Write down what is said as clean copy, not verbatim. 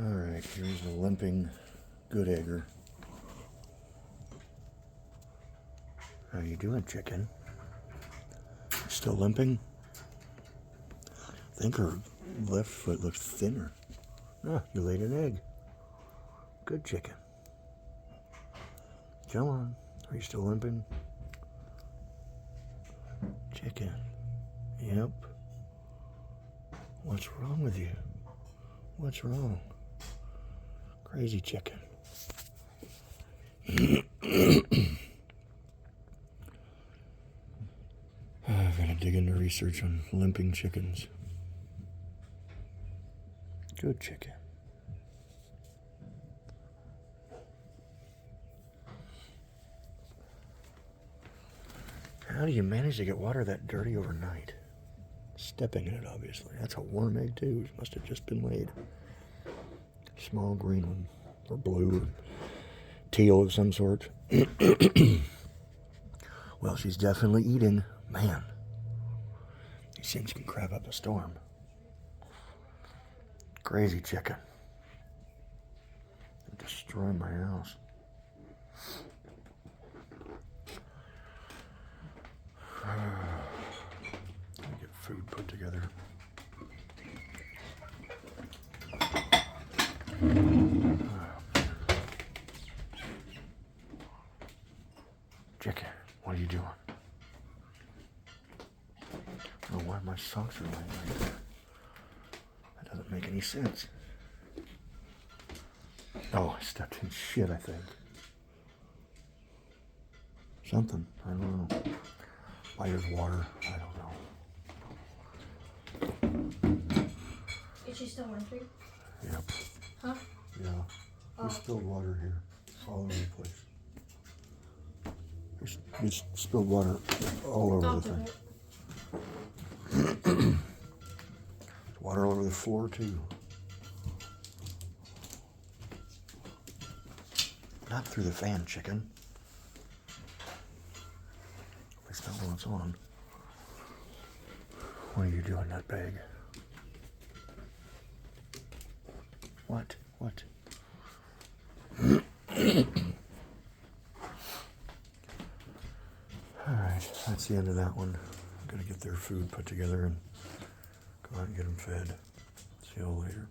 Alright, here's the limping good egger. How you doing, chicken? Still limping? I think her left foot looks thinner. Ah, you laid an egg. Good chicken. Come on. Are you still limping? Chicken. Yep. What's wrong with you? What's wrong? Crazy chicken. I've got to dig into research on limping chickens. Good chicken. How do you manage to get water that dirty overnight? Stepping in it, obviously. That's a warm egg, too. It must have just been laid. Small green one, or blue, or teal of some sort. Well, she's definitely eating. Man, these things can crab up a storm. Crazy chicken. Destroy my house. Let me get food put together. Chicken, what are you doing? I don't know why my socks are laying like that. That doesn't make any sense. Oh, I stepped in shit, I think. Something, I don't know. Why there's water, I don't know. Is she still wintering? Yep. Huh? Yeah. There's spilled water here, all over the place. There's spilled water all over the thing. There's water all over the floor, too. Not through the fan, chicken. At least not when it's on. What are you doing, that bag? What? What? Alright, that's the end of that one. I'm gonna get their food put together and go out and get them fed. See you all later.